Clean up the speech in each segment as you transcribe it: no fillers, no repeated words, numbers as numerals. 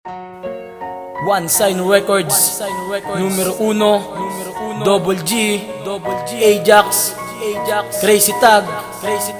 One Sign Records, numero 1, Double G, Ajax, Crazy Tag,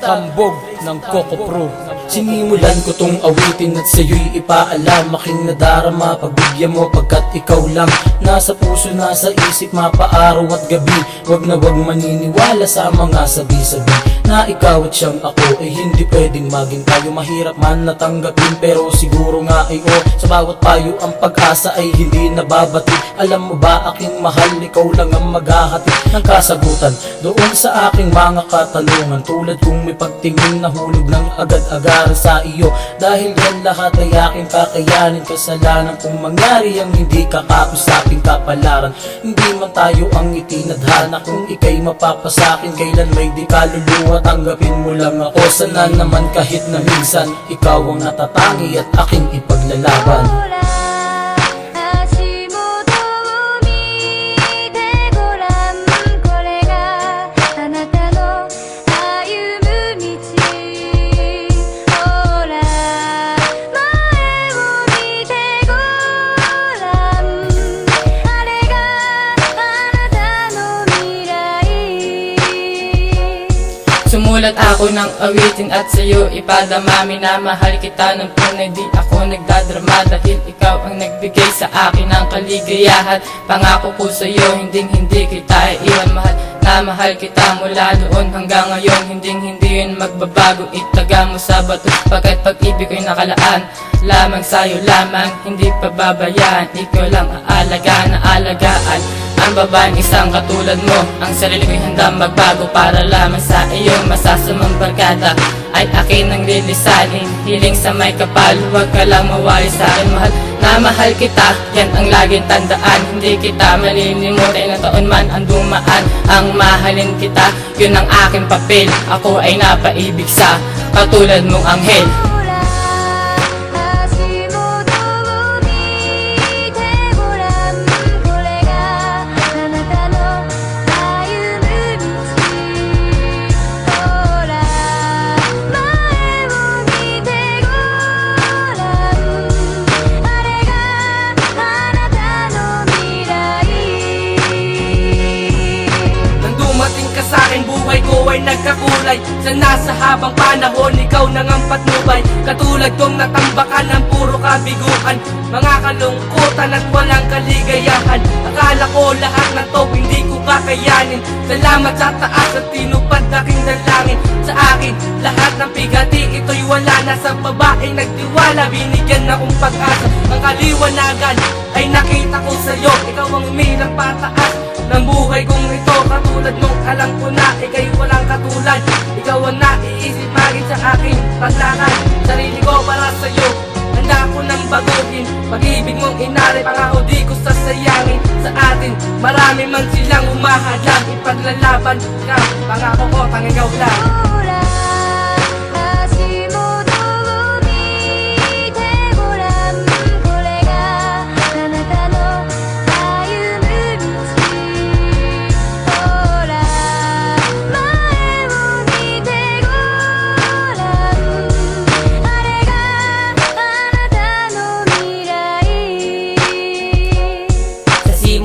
Kambog ng Coco Pro. Sinimulan ko tong awitin at sa'yo'y ipaalam. Aking nadarama, pagbigyan mo pagkat ikaw lang nasa puso, nasa isip, mapaaraw at gabi. Wag na wag maniniwala sa mga sabi-sabi na ikaw at siyang ako ay hindi pwedeng maging tayo. Mahirap man natanggapin pero siguro nga ay sa bawat payo ang pag-asa ay hindi nababati. Alam mo ba aking mahal, ikaw lang ang maghahati ng kasagutan doon sa aking mga katanungan. Tulad kung may pagtingin na hulog ng agad-agad sa iyo, dahil yan lahat ay aking kakayanin. Kasalanan kung mangyari ang hindi kakausaping kapalaran. Hindi man tayo ang itinadhana, kung ika'y mapapasakin kailan may di kaluluwa. Tanggapin mo lang ako, sana naman kahit na minsan ikaw ang natatangi at aking ipaglalaban. Sumulat ako ng awitin at sa'yo ipadama. Minamahal kita ng tunay, di ako nagdadrama, dahil ikaw ang nagbigay sa akin ng kaligayahan. Pangako ko sa'yo, hindi kita iiwan, mahal na mahal kita mula doon hanggang ngayon. Hindi yun magbabago, itaga mo sa bato, pagkat pag-ibig ko'y nakalaan lamang sa'yo lamang, hindi pababayaan. Ikaw lang aalagaan ang babaeng isang katulad mo. Ang sarili ko'y handang magbago para lamang sa iyong masasamang barkada ay akin ang lilisanin. Hiling sa may kapal, huwag ka lang mawali sa akin, mahal na mahal kita, yan ang laging tandaan. Hindi kita malilimutan na taon man ang dumaan. Ang mahalin kita, yun ang aking papel. Ako ay napaibig sa katulad mong anghel. Sa'kin buhay ko ay nagkakulay, sana sa habang panahon ikaw nang ang patnubay. Katulad kong natambakan ng puro kabiguan, mga kalungkutan at walang kaligayahan. Akala ko lahat ng to hindi ko kakayanin. Salamat sa taas at tinupad aking dalangin. Sa akin lahat ng bigati ito'y wala na, sa babaeng nagtiwala binigyan akong pag-asa. Ang kaliwanagan ay nakita ko sa'yo, ikaw ang umilang pataas ng buhay kong ito. Katulad nung alam ko na ika'y walang katulad, ikaw ang naiisip maging sa aking paglakad. Sarili ko para sa'yo, handa ko nang baguhin. Pag-ibig mong inari, pangako di ko sasayangin. Sa atin, marami man silang umahadlang, ipaglalaban ka, pangako ko tanging ikaw lang.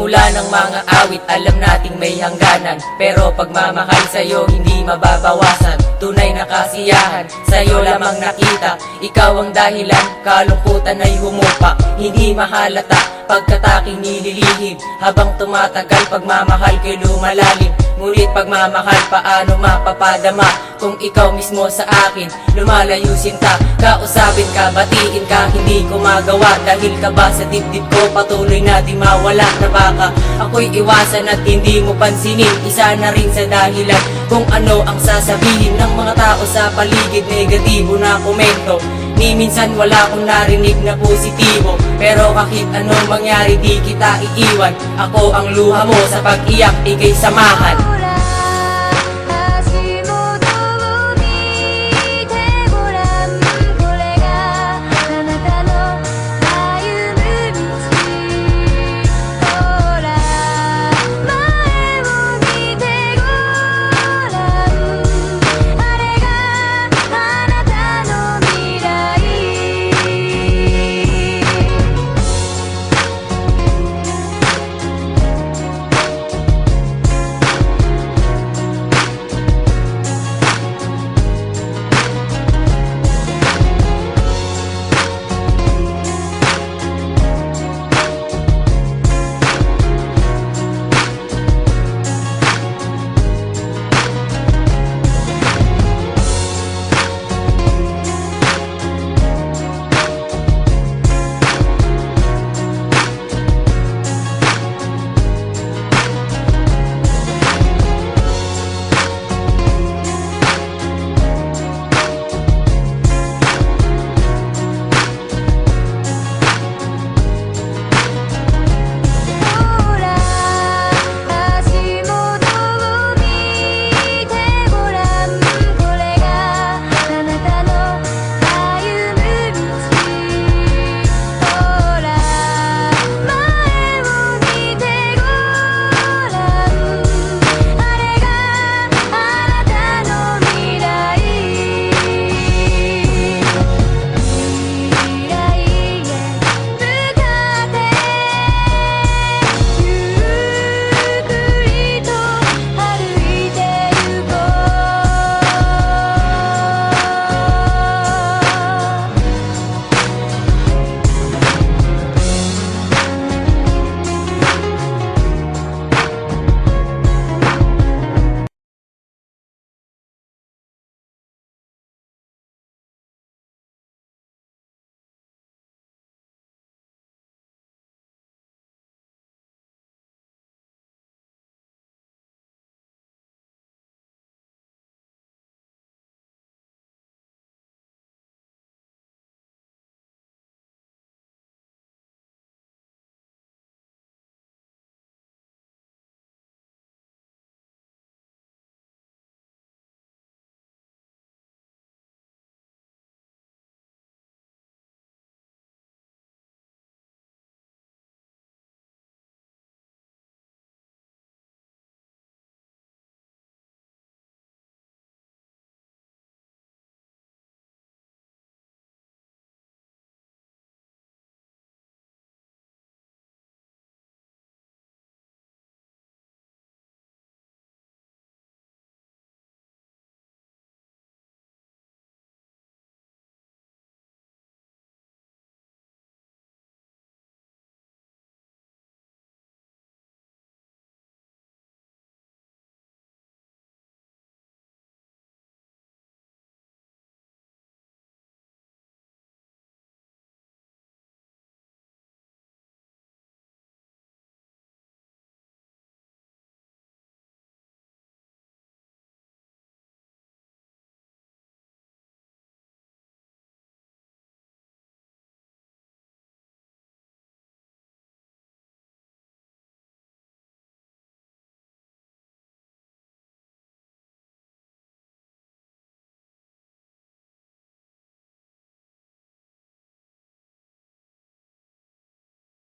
Mula ng mga awit, alam nating may hangganan, pero pagmamahal sa'yo hindi mababawasan. Tunay na kasiyahan, sa'yo lamang nakita. Ikaw ang dahilan, kalungkutan ay humupa. Hindi mahalata, pagkataking nililihim. Habang tumatagal, pagmamahal ko'y lumalalim. Ngunit pagmamahal, paano mapapadama kung ikaw mismo sa akin lumalayo sinta? Kausapin ka, batiin ka, hindi ko magawa, dahil ka ba sa dibdib ko patuloy na di mawala. Na baka ako'y iwasan at hindi mo pansinin, isa na rin sa dahilan kung ano ang sasabihin ng mga tao sa paligid. Negatibo na komento, ni minsan wala akong narinig na positibo. Pero kahit anong mangyari di kita iiwan, ako ang luha mo, sa pag-iyak ika'y samahan.